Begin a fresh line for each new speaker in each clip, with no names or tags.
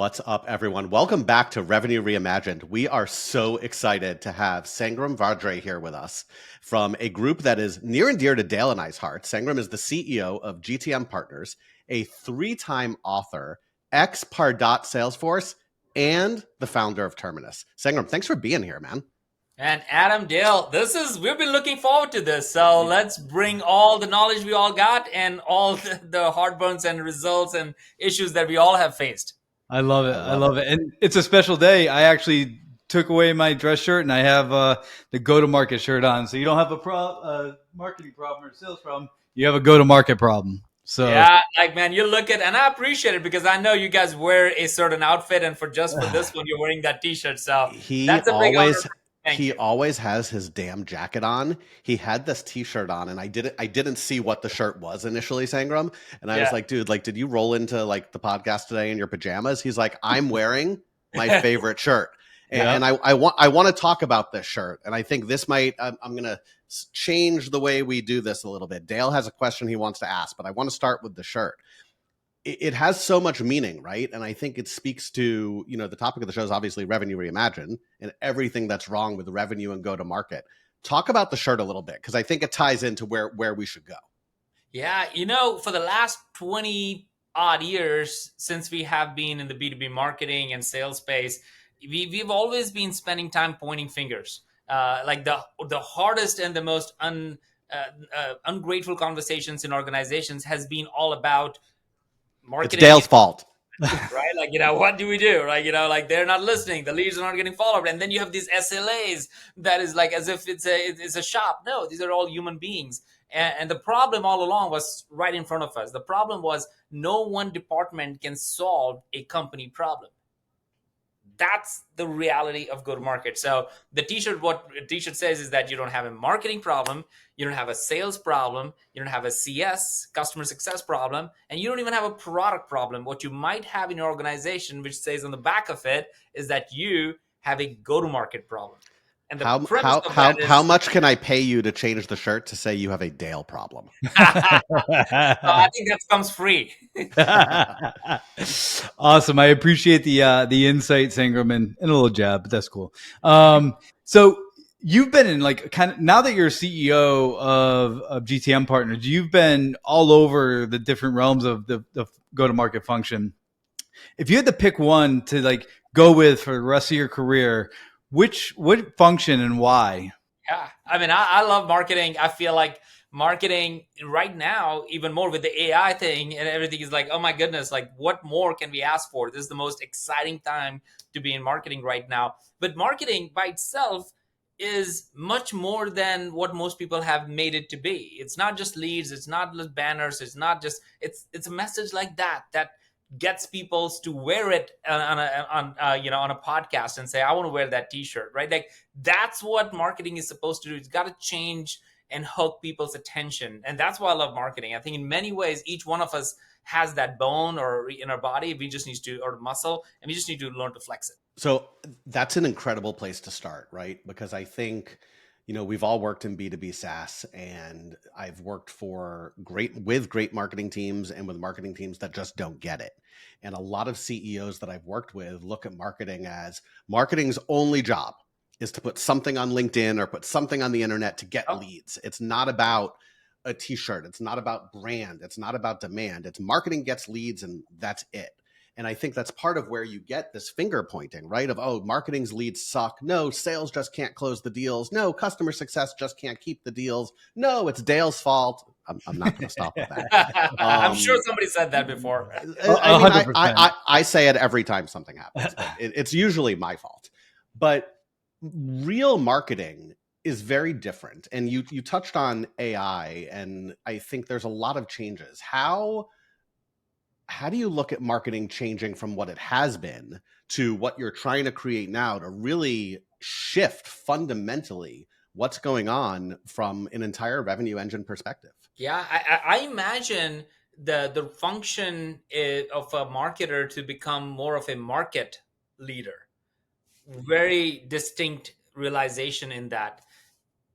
What's up, everyone? Welcome back to Revenue Reimagined. We are so excited to have Sangram Vajre here with us from a group that is near and dear to Dale and I's hearts. Sangram is the CEO of GTM Partners, a 3-time author, ex-Pardot Salesforce, and the founder of Terminus. Sangram, thanks for being here, man.
And Adam, Dale, we've been looking forward to this. So let's bring all the knowledge we all got and all the heartburns and results and issues that we all have faced.
I love it. I love it. And it's a special day. I actually took away my dress shirt and I have the go-to-market shirt on. So you don't have a marketing problem or a sales problem. You have a go-to-market problem. So
yeah, man, you look at, and I appreciate it because I know you guys wear a certain outfit, and for this one, you're wearing that T-shirt. So that's a big honor.
He always has his damn jacket on. He had this T-shirt on, and I didn't see what the shirt was initially, Sangram. And I was like, dude, did you roll into the podcast today in your pajamas? He's like, I'm wearing my favorite shirt. And I want to talk about this shirt. And I think this might, I'm going to change the way we do this a little bit. Dale has a question he wants to ask, but I want to start with the shirt. It has so much meaning, right? And I think it speaks to, the topic of the show is obviously Revenue Reimagined and everything that's wrong with revenue and go-to-market. Talk about the shirt a little bit, because I think it ties into where we should go.
Yeah, for the last 20 odd years since we have been in the B2B marketing and sales space, we've always been spending time pointing fingers. The hardest and the most ungrateful conversations in organizations has been all about marketing.
It's Dale's fault.
Right? What do we do? Right? They're not listening. The leads are not getting followed. And then you have these SLAs that is as if it's a shop. No, these are all human beings. And the problem all along was right in front of us. The problem was no one department can solve a company problem. That's the reality of go-to-market. So what the T-shirt says is that you don't have a marketing problem, you don't have a sales problem, you don't have a CS, customer success problem, and you don't even have a product problem. What you might have in your organization, which says on the back of it, is that you have a go-to-market problem. And
how much can I pay you to change the shirt to say you have a Dale problem?
I think that comes free.
Awesome. I appreciate the insight, Sangram, and a little jab, but that's cool. So you've been in now that you're CEO of GTM Partners, you've been all over the different realms of the go-to-market function. If you had to pick one to go with for the rest of your career, what function and why?
Yeah, I love marketing. I feel like marketing right now, even more with the AI thing and everything, is oh my goodness, what more can we ask for? This is the most exciting time to be in marketing right now. But marketing by itself is much more than what most people have made it to be. It's not just leads. It's not just banners. It's not just, it's a message like that gets people to wear it on a podcast and say, I want to wear that T-shirt, right? That's what marketing is supposed to do. It's got to change and hook people's attention. And that's why I love marketing. I think in many ways, each one of us has that bone or in our body. We just need to, or muscle, and we just need to learn to flex it.
So that's an incredible place to start, right? Because I think, we've all worked in B2B SaaS, and I've worked with great marketing teams and with marketing teams that just don't get it. And a lot of CEOs that I've worked with look at marketing as marketing's only job is to put something on LinkedIn or put something on the internet to get leads. It's not about a T-shirt. It's not about brand. It's not about demand. It's marketing gets leads and that's it. And I think that's part of where you get this finger pointing, right? Of, oh, marketing's leads suck. No, sales just can't close the deals. No, customer success just can't keep the deals. No, it's Dale's fault. I'm not going to stop with that.
I'm sure somebody said that before.
I say it every time something happens. But it's usually my fault. But real marketing is very different. And you touched on AI, and I think there's a lot of changes. How do you look at marketing changing from what it has been to what you're trying to create now to really shift fundamentally what's going on from an entire revenue engine perspective?
Yeah, I imagine the function of a marketer to become more of a market leader. Very distinct realization in that.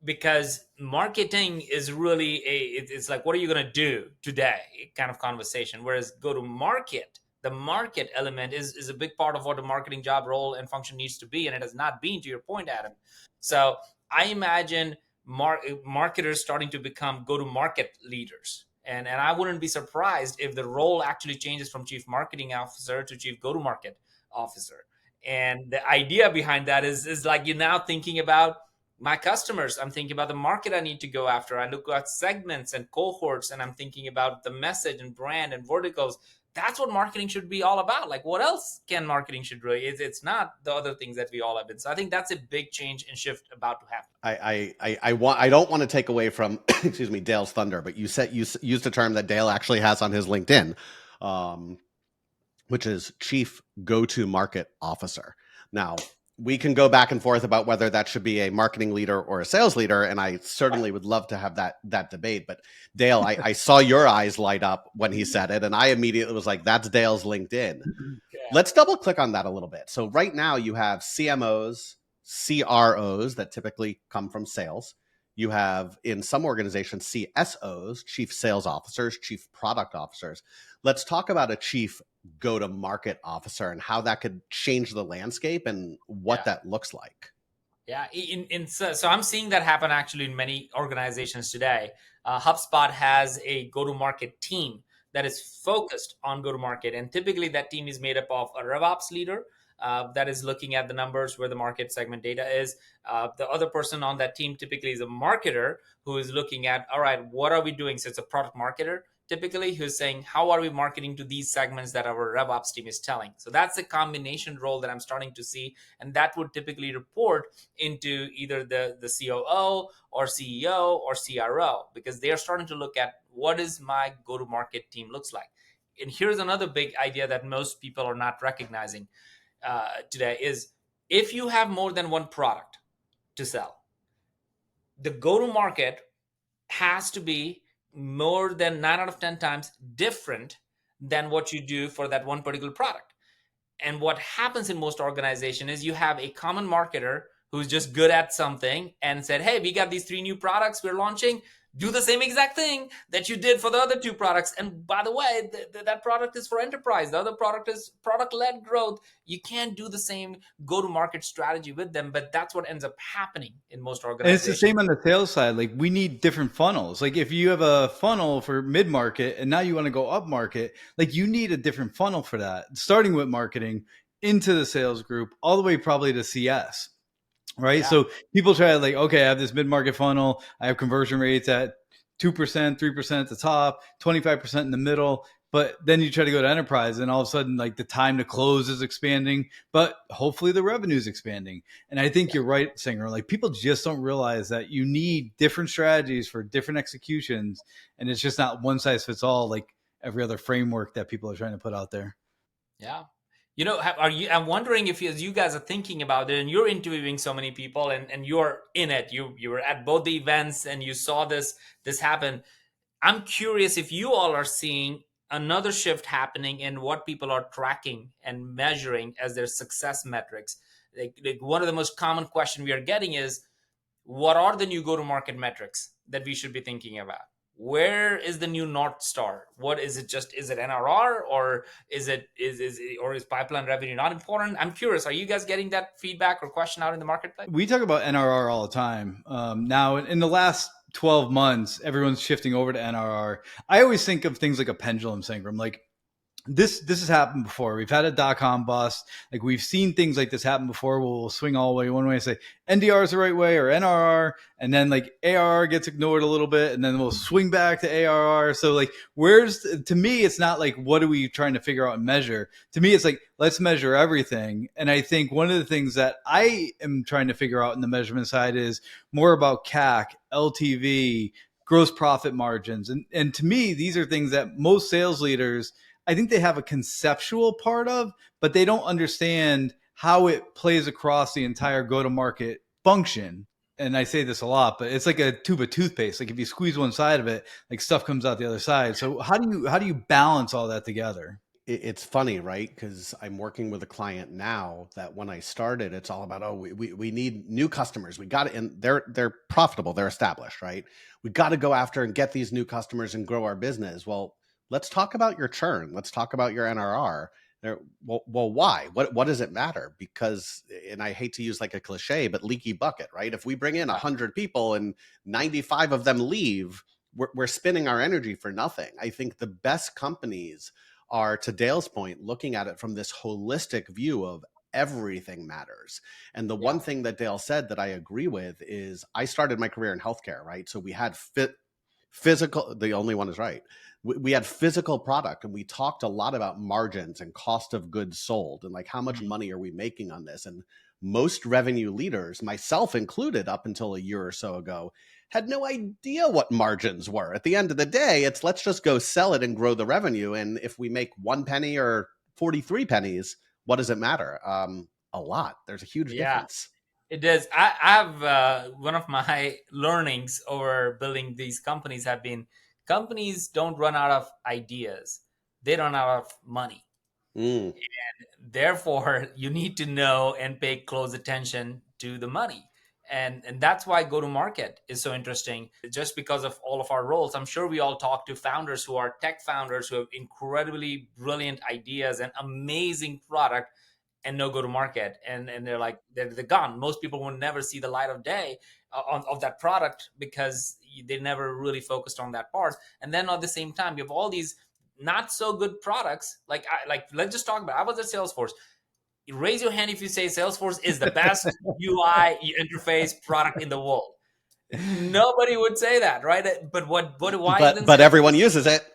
Because marketing is really it's like, what are you going to do today kind of conversation. Whereas go to market, the market element is a big part of what a marketing job role and function needs to be, and it has not been, to your point, Adam. So I imagine marketers starting to become go-to-market leaders. And I wouldn't be surprised if the role actually changes from chief marketing officer to chief go-to-market officer. And the idea behind that is like, you're now thinking about my customers. I'm thinking about the market I need to go after. I look at segments and cohorts, and I'm thinking about the message and brand and verticals. That's what marketing should be all about. Like, what else can marketing should do? It's not the other things that we all have been. So I think that's a big change and shift about to happen.
I don't want to take away from excuse me, Dale's thunder, but you used a term that Dale actually has on his LinkedIn, which is Chief Go-to-Market Officer. Now, we can go back and forth about whether that should be a marketing leader or a sales leader, and I certainly would love to have that debate. But Dale, I saw your eyes light up when he said it, and I immediately was like, that's Dale's LinkedIn. Yeah. Let's double click on that a little bit. So right now you have CMOs, CROs that typically come from sales. You have, in some organizations, CSOs, chief sales officers, chief product officers. Let's talk about a chief go-to-market officer and how that could change the landscape and what that looks like.
Yeah, so I'm seeing that happen actually in many organizations today. HubSpot has a go-to-market team that is focused on go-to-market, and typically that team is made up of a RevOps leader that is looking at the numbers where the market segment data is. The other person on that team typically is a marketer who is looking at, all right, what are we doing? So it's a product marketer typically who's saying, how are we marketing to these segments that our RevOps team is telling? So that's a combination role that I'm starting to see. And that would typically report into either the COO or CEO or CRO, because they're starting to look at what is my go-to-market team looks like. And here's another big idea that most people are not recognizing today is, if you have more than one product to sell, the go-to-market has to be more than 9 out of 10 times different than what you do for that one particular product. And what happens in most organizations is you have a common marketer who's just good at something and said, hey, we got these 3 new products we're launching. Do the same exact thing that you did for the other 2 products. And by the way, that product is for enterprise. The other product is product-led growth. You can't do the same go-to-market strategy with them, but that's what ends up happening in most organizations.
And it's the same on the sales side. Like, we need different funnels. Like, if you have a funnel for mid-market and now you want to go up market, like, you need a different funnel for that, starting with marketing into the sales group, all the way probably to CS. Right. Yeah. So people try to, like, okay, I have this mid-market funnel. I have conversion rates at 2%, 3% at the top, 25% in the middle. But then you try to go to enterprise and all of a sudden, like, the time to close is expanding, but hopefully the revenue is expanding. And I think you're right, Sangram. Like, people just don't realize that you need different strategies for different executions. And it's just not one size fits all, like every other framework that people are trying to put out there.
Yeah. You know, I'm wondering if, as you guys are thinking about it and you're interviewing so many people and you're in it, you were at both the events and you saw this happen. I'm curious if you all are seeing another shift happening in what people are tracking and measuring as their success metrics. Like one of the most common questions we are getting is, what are the new go-to-market metrics that we should be thinking about? Where is the new North Star? What is it? Is it NRR, or is pipeline revenue not important? I'm curious. Are you guys getting that feedback or question out in the marketplace?
We talk about NRR all the time. Now, in the last 12 months, everyone's shifting over to NRR. I always think of things like a pendulum, Sangram. Like, this has happened before. We've had a .com bust. Like, we've seen things like this happen before. We'll swing all the way one way and say NDR is the right way, or NRR, and then like ARR gets ignored a little bit, and then we'll swing back to ARR. So like, to me, it's not like, what are we trying to figure out and measure? To me, it's like, let's measure everything. And I think one of the things that I am trying to figure out in the measurement side is more about CAC, LTV, gross profit margins. And to me, these are things that most sales leaders, I think they have a conceptual part of, but they don't understand how it plays across the entire go-to-market function. And I say this a lot, but it's like a tube of toothpaste. Like, if you squeeze one side of it, like, stuff comes out the other side. So how do you balance all that together?
It's funny, right? Because I'm working with a client now that when I started, it's all about, we need new customers. We got it, and they're profitable, they're established, right? We got to go after and get these new customers and grow our business. Well, let's talk about your churn. Let's talk about your NRR. Well, why? What does it matter? Because, and I hate to use like a cliche, but leaky bucket, right? If we bring in 100 people and 95 of them leave, we're spending our energy for nothing. I think the best companies are, to Dale's point, looking at it from this holistic view of everything matters. And the
Yeah.
one thing that Dale said that I agree with is, I started my career in healthcare, right? So we had physical, the only one is right. We had physical product, and we talked a lot about margins and cost of goods sold, and like, how much money are we making on this? And most revenue leaders, myself included, up until a year or so ago, had no idea what margins were. At the end of the day, it's, let's just go sell it and grow the revenue. And if we make 1 penny or 43 pennies, what does it matter? A lot. There's a huge
Yeah.
difference.
It does. I have one of my learnings over building these companies have been, companies don't run out of ideas; they run out of money.
Mm.
Therefore, you need to know and pay close attention to the money. And that's why go to market is so interesting. Just because of all of our roles, I'm sure we all talk to founders who are tech founders who have incredibly brilliant ideas and amazing product, and no go to market, and they're like, they're gone. Most people will never see the light of day of that product, because they never really focused on that part. And then at the same time, you have all these not so good products. Like let's just talk about, I was at Salesforce. Raise your hand if you say Salesforce is the best UI interface product in the world. Nobody would say that, right? But why isn't
But everyone
Salesforce?
uses it.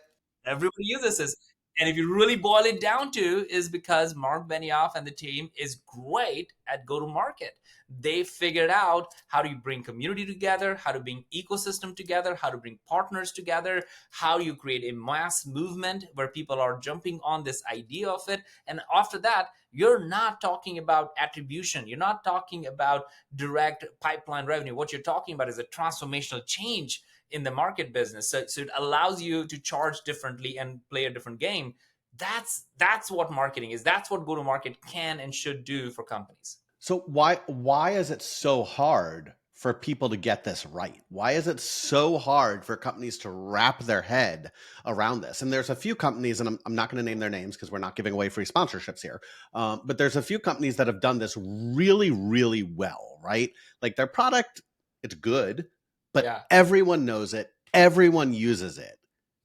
Everybody uses this. And if you really boil it down to, is because Mark Benioff and the team is great at go to market. They figured out how do you bring community together, how to bring ecosystem together, how to bring partners together, how you create a mass movement where people are jumping on this idea of it. And after that, you're not talking about attribution. You're not talking about direct pipeline revenue. What you're talking about is a transformational change in the market business. So it allows you to charge differently and play a different game. That's what marketing is. That's what go to market can and should do for companies.
So why is it so hard for people to get this right? Why is it so hard for companies to wrap their head around this? And there's a few companies, and I'm not going to name their names because we're not giving away free sponsorships here. But there's a few companies that have done this really, really well, right? Like, their product, it's good, but everyone knows it. Everyone uses it.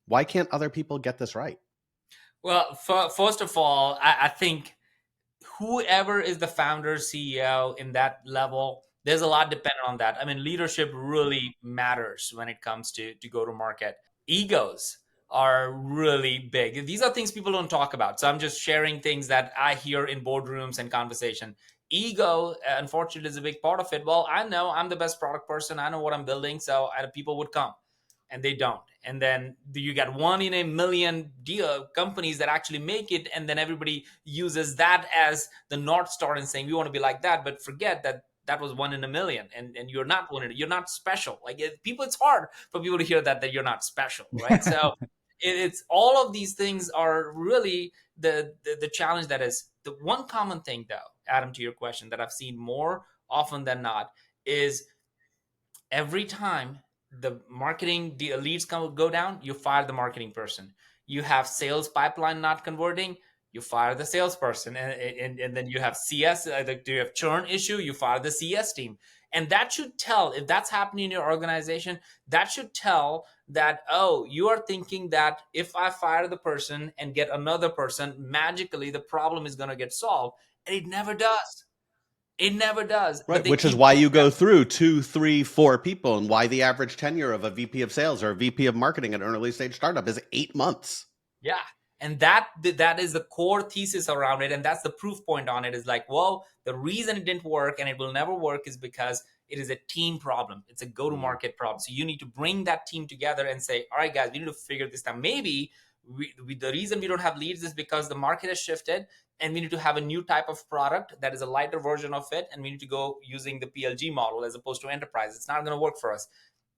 Why can't other people get this right?
Well, first of all, I think whoever is the founder, CEO in that level, there's a lot dependent on that. I mean, leadership really matters when it comes to go to market. Egos are really big. These are things people don't talk about. So I'm just sharing things that I hear in boardrooms and conversation. Ego, unfortunately, is a big part of it. Well, I know I'm the best product person. I know what I'm building. So people would come, and they don't. And then you got 1 in a million companies that actually make it, and then everybody uses that as the North Star and saying we want to be like that, but forget that that was 1 in a million, and you're not one in it. You're not special. Like, it's hard for people to hear that you're not special, right? So it's all of these things are really the challenge. That is the one common thing, though, Adam, to your question, that I've seen more often than not is every time the marketing the leads go down, you fire the marketing person. You have sales pipeline not converting, you fire the salesperson. And then you have CS, do you have churn issue, you fire the CS team. And that should tell, if that's happening in your organization, that should tell that, oh, you are thinking that if I fire the person and get another person, magically the problem is going to get solved. And it never does. It never does.
Right, which is why you go through 2, 3, 4 people, and why the average tenure of a VP of sales or a VP of marketing at an early stage startup is 8 months.
Yeah. And that is the core thesis around it. And that's the proof point on it, is like, well, the reason it didn't work and it will never work is because it is a team problem. It's a go-to-market problem. So you need to bring that team together and say, all right, guys, we need to figure this out. Maybe the reason we don't have leads is because the market has shifted, and we need to have a new type of product that is a lighter version of it. And we need to go using the PLG model as opposed to enterprise. It's not going to work for us.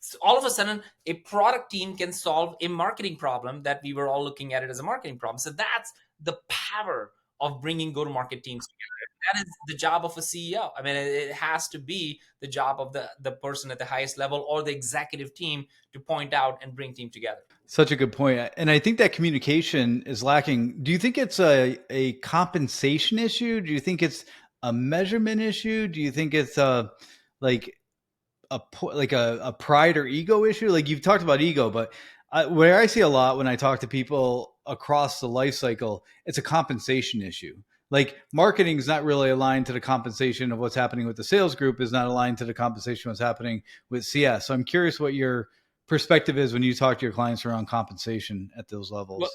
So all of a sudden, a product team can solve a marketing problem that we were all looking at it as a marketing problem. So that's the power of bringing go-to-market teams together. That is the job of a CEO. I mean, it has to be the job of the person at the highest level or the executive team to point out and bring team together.
Such a good point. And I think that communication is lacking. Do you think it's a compensation issue? Do you think it's a measurement issue? Do you think it's like a pride or ego issue? Like you've talked about ego, but where I see a lot when I talk to people across the life cycle, it's a compensation issue. Like marketing is not really aligned to the compensation of what's happening with the sales group, is not aligned to the compensation of what's happening with CS. So I'm curious what your perspective is when you talk to your clients around compensation at those levels.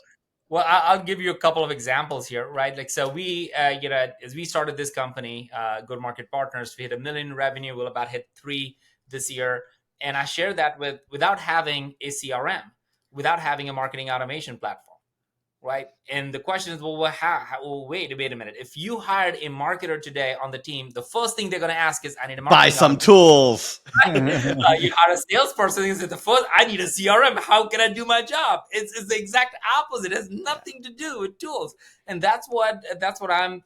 Well, I'll give you a couple of examples here, right? Like, so we, as we started this company, Go-to-Market Partners, we hit $1 million in revenue. We'll about hit 3 this year. And I share that without having a CRM, without having a marketing automation platform. Right. And the question is, well, wait a minute. If you hired a marketer today on the team, the first thing they're going to ask is, I need a marketing
buy some tools.
You hire a salesperson, is the first, I need a CRM. How can I do my job? It's the exact opposite. It has nothing to do with tools. And that's what I'm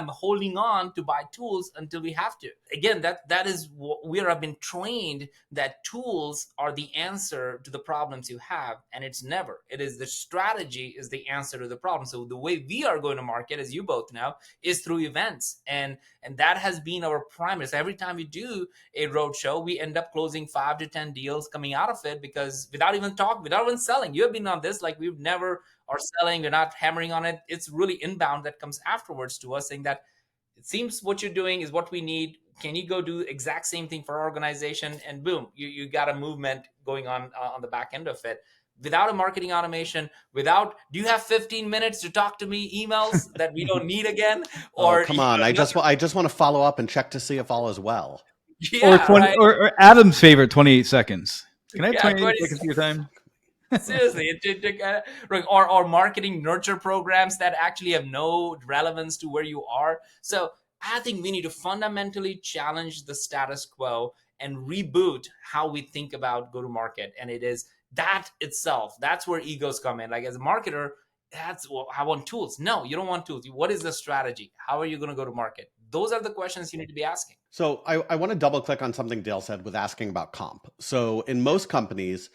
holding on to buy tools until we have to. Again, that is where I've been trained that tools are the answer to the problems you have. And it's never. It is the strategy is the answer to the problem. So the way we are going to market, as you both know, is through events. And that has been our primary. So every time we do a roadshow, we end up closing 5 to 10 deals coming out of it, because without even selling. You have been on this, like we've never are selling, we're not hammering on it. It's really inbound that comes afterwards to us saying that it seems what you're doing is what we need. Can you go do exact same thing for our organization? And boom, you got a movement going on the back end of it. Without a marketing automation, do you have 15 minutes to talk to me emails that we don't need again? Or
come on, I just want to follow up and check to see if all is well.
Yeah,
or Adam's favorite 28 seconds. Can I have 28 seconds of your time?
Seriously, or marketing nurture programs that actually have no relevance to where you are. So I think we need to fundamentally challenge the status quo and reboot how we think about go-to-market. And it is that itself. That's where egos come in. Like as a marketer, I want tools. No, you don't want tools. What is the strategy? How are you going to go to market? Those are the questions you need to be asking.
So I want to double click on something Dale said with asking about comp. So in most companies,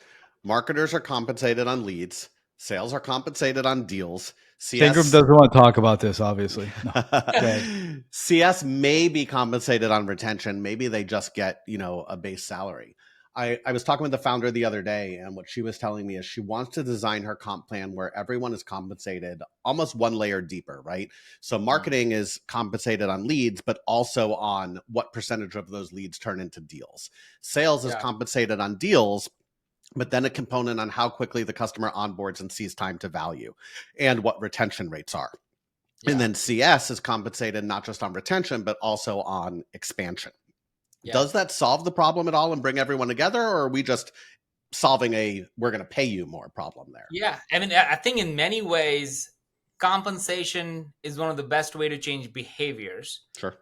marketers are compensated on leads. Sales are compensated on deals.
Sangram doesn't want to talk about this, obviously. No.
CS may be compensated on retention. Maybe they just get, a base salary. I was talking with the founder the other day, and what she was telling me is she wants to design her comp plan where everyone is compensated almost one layer deeper, right? So marketing is compensated on leads, but also on what percentage of those leads turn into deals. Sales is compensated on deals, but then a component on how quickly the customer onboards and sees time to value and what retention rates are. Yeah. And then CS is compensated not just on retention, but also on expansion. Yeah. Does that solve the problem at all and bring everyone together? Or are we just solving we're going to pay you more problem there?
Yeah. I mean, I think in many ways, compensation is one of the best way to change behaviors.
Sure.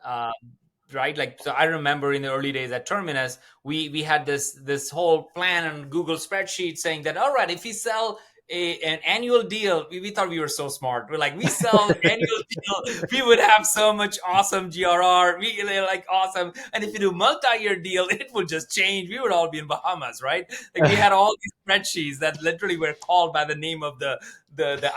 Right? Like, so I remember in the early days at Terminus, we had this whole plan on Google spreadsheet saying that, all right, if we sell an annual deal, we thought we were so smart. We're like, we sell an annual deal, we would have so much awesome GRR. They're like awesome. And if you do multi-year deal, it would just change. We would all be in Bahamas, right? Like we had all these spreadsheets that literally were called by the name of the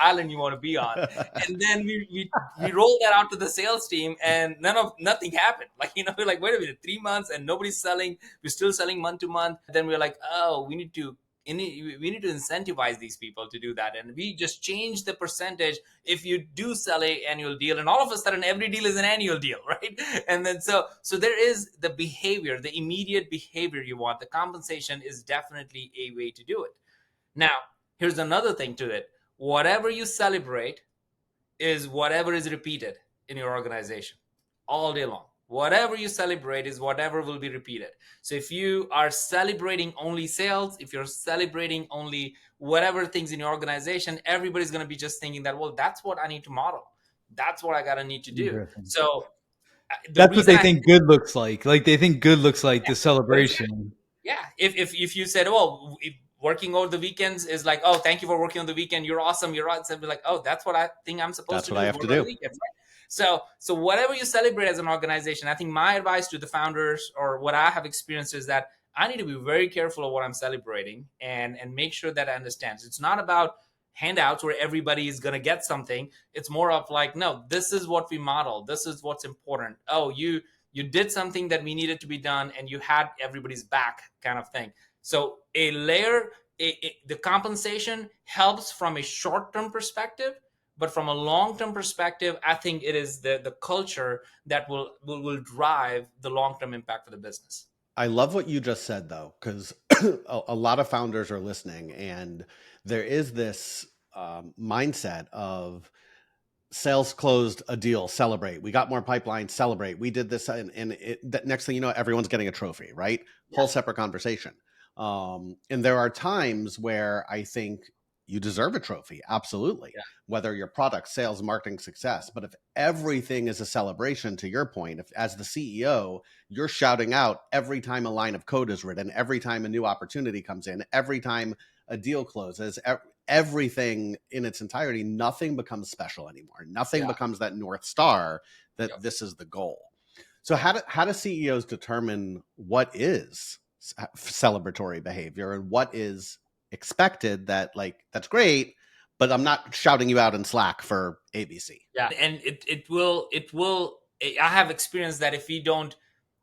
island you want to be on. And then we rolled that out to the sales team, and nothing happened. Like, we're like, wait a minute, 3 months and nobody's selling. We're still selling month to month. Then we're like, oh, we need to incentivize these people to do that. And we just change the percentage if you do sell a annual deal, and all of a sudden every deal is an annual deal, right? And then so there is the behavior, the immediate behavior you want. The compensation is definitely a way to do it. Now, here's another thing to it. Whatever you celebrate is whatever is repeated in your organization all day long. Whatever you celebrate is whatever will be repeated. So if you are celebrating only sales, if you're celebrating only whatever things in your organization, everybody's going to be just thinking that, well, that's what I need to model. That's what I got to need to do. So
that's what they think good looks like. Like they think good looks like the celebration.
Yeah. If you said, well, working over the weekends is like, oh, thank you for working on the weekend. You're awesome. You're awesome. Be like, oh, that's what I think I'm supposed
That's
to
what
do
I
is
have to
work on the
do.
weekends. Right? So whatever you celebrate as an organization, I think my advice to the founders or what I have experienced is that I need to be very careful of what I'm celebrating and make sure that I understand. It's not about handouts where everybody is going to get something. It's more of like, no, this is what we model. This is what's important. Oh, you did something that we needed to be done and you had everybody's back kind of thing. So a layer, the compensation helps from a short-term perspective, but from a long-term perspective, I think it is the culture that will drive the long-term impact for the business.
I love what you just said, though, because a lot of founders are listening, and there is this mindset of sales closed a deal, celebrate. We got more pipeline, celebrate. We did this, and next thing you know, everyone's getting a trophy, right?
Yeah.
Whole separate conversation. And there are times where I think you deserve a trophy, absolutely.
Yeah.
Whether your product, sales, marketing, success. But if everything is a celebration, to your point, if as the CEO, you're shouting out every time a line of code is written, every time a new opportunity comes in, every time a deal closes, everything in its entirety, nothing becomes special anymore. Nothing becomes that North Star that this is the goal. So how do CEOs determine what is celebratory behavior and what is expected? That like, that's great, but I'm not shouting you out in Slack for ABC.
Yeah, and it will I have experienced that if we don't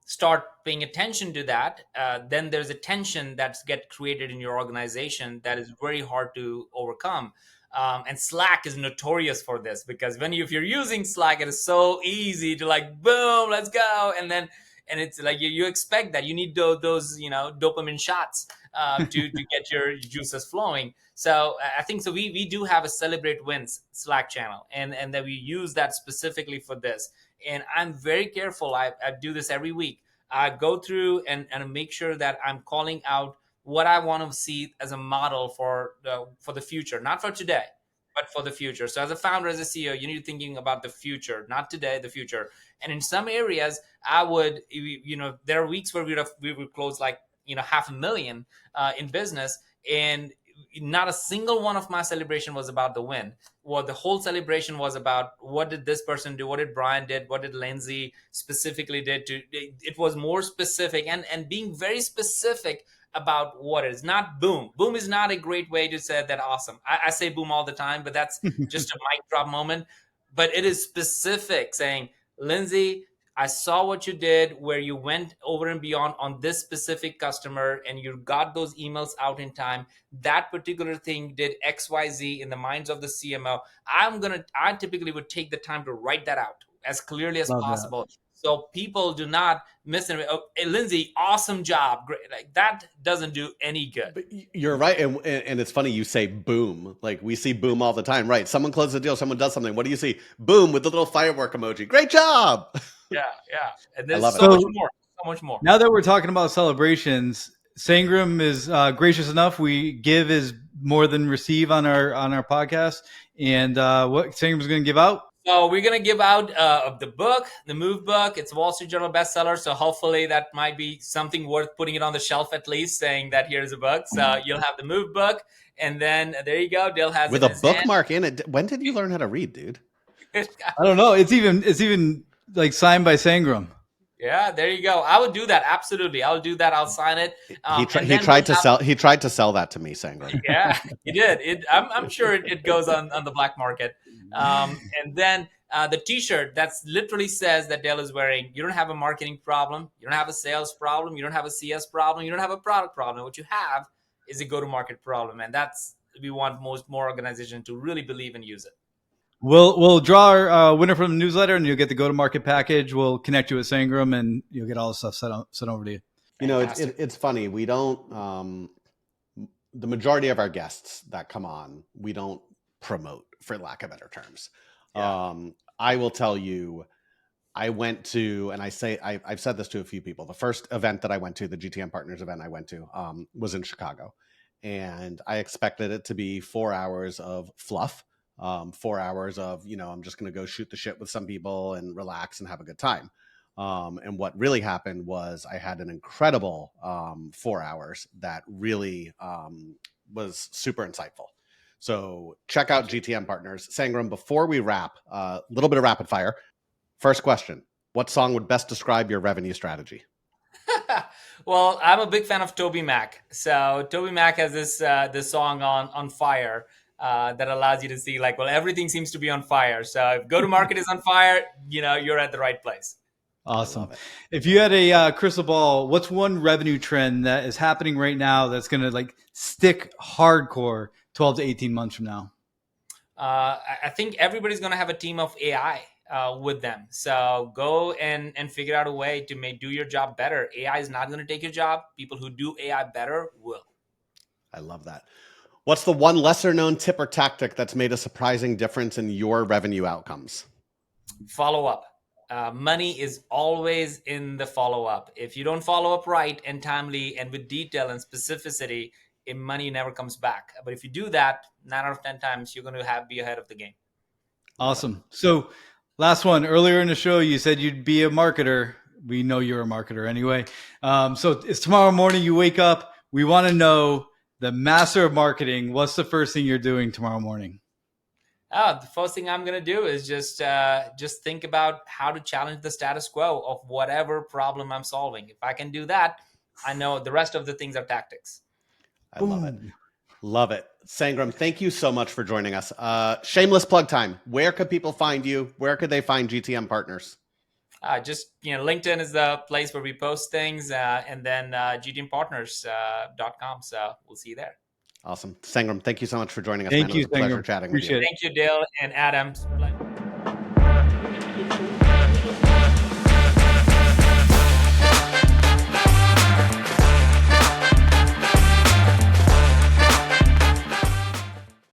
start paying attention to that, then there's a tension that's get created in your organization that is very hard to overcome. And Slack is notorious for this because if you're using Slack, it is so easy to like, boom, let's go, and it's like you expect that you need those dopamine shots to get your juices flowing. So I think so. We do have a celebrate wins Slack channel, and that we use that specifically for this. And I'm very careful. I do this every week. I go through and make sure that I'm calling out what I want to see as a model for the future, not for today, but for the future. So as a founder, as a CEO, you need to be thinking about the future, not today, the future. And in some areas, I would, there are weeks where we would close like $500,000 in business, and not a single one of my celebration was about the win. Well, the whole celebration was about what did this person do, what did Brian did, what did Lindsay specifically did. It was more specific and being very specific about what it is. Not boom. Boom is not a great way to say that awesome. I say boom all the time, but that's just a mic drop moment. But it is specific, saying, Lindsay, I saw what you did where you went over and beyond on this specific customer and you got those emails out in time. That particular thing did XYZ in the minds of the CMO. I typically would take the time to write that out as clearly as possible. So people do not miss it. Oh, hey, Lindsay, awesome job. Great. Like that doesn't do any good.
But you're right. And it's funny you say boom. Like we see boom all the time, right? Someone closes a deal, someone does something. What do you see? Boom with the little firework emoji. Great job.
Yeah. And there's much more. So much more.
Now that we're talking about celebrations, Sangram is gracious enough. We give is more than receive on our podcast. And what Sangram's going to give out?
So we're going to give out the book, the Move book. It's a Wall Street Journal bestseller. So hopefully that might be something worth putting it on the shelf, at least saying that here's a book. So you'll have the Move book. And then there you go. Dale has
with a bookmark in it. When did you learn how to read, dude?
I don't know. It's even like signed by Sangram.
Yeah, there you go. I would do that. Absolutely. I'll do that. I'll sign it.
He tried to sell that to me, Sangram.
Yeah, he did. I'm sure it goes on the black market. And then the t-shirt that's literally says that Dale is wearing, you don't have a marketing problem. You don't have a sales problem. You don't have a CS problem. You don't have a product problem. What you have is a go-to-market problem. And we want more organizations to really believe and use it.
We'll draw our winner from the newsletter, and you'll get the go-to-market package. We'll connect you with Sangram, and you'll get all the stuff sent over to you.
It's funny. We don't. The majority of our guests that come on, we don't promote, for lack of better terms. Yeah. I will tell you, I went to, and I've said this to a few people. The first event that I went to, the GTM Partners event I went to, was in Chicago, and I expected it to be 4 hours of fluff. 4 hours of, I'm just going to go shoot the shit with some people and relax and have a good time. And what really happened was I had an incredible 4 hours that really was super insightful. So check out GTM Partners. Sangram, before we wrap, a little bit of rapid fire. First question, what song would best describe your revenue strategy?
Well, I'm a big fan of Toby Mac. So Toby Mac has this song on fire that allows you to see like, well, everything seems to be on fire. So if go-to-market is on fire, you're at the right place.
Awesome. If you had a crystal ball, what's one revenue trend that is happening right now that's going to stick hardcore 12 to 18 months from now?
I think everybody's going to have a team of AI with them. So go and figure out a way to do your job better. AI is not going to take your job. People who do AI better will.
I love that. What's the one lesser known tip or tactic that's made a surprising difference in your revenue outcomes?
Follow up. Money is always in the follow up. If you don't follow up right and timely and with detail and specificity, money never comes back. But if you do that, 9 out of 10 times, you're going to be ahead of the game.
Awesome. So last one, earlier in the show, you said you'd be a marketer. We know you're a marketer anyway. So it's tomorrow morning, you wake up. We want to know, the master of marketing, what's the first thing you're doing tomorrow morning?
The first thing I'm going to do is just think about how to challenge the status quo of whatever problem I'm solving. If I can do that, I know the rest of the things are tactics.
I love it. Love it. Sangram, thank you so much for joining us. Shameless plug time. Where could people find you? Where could they find GTM Partners?
LinkedIn is the place where we post things, and then gtmpartners.com. So we'll see you there.
Awesome. Sangram, thank you so much for joining us.
Thank you,
It was a pleasure
Sangram.
chatting
Appreciate
with you.
it.
Thank you, Dale and Adam.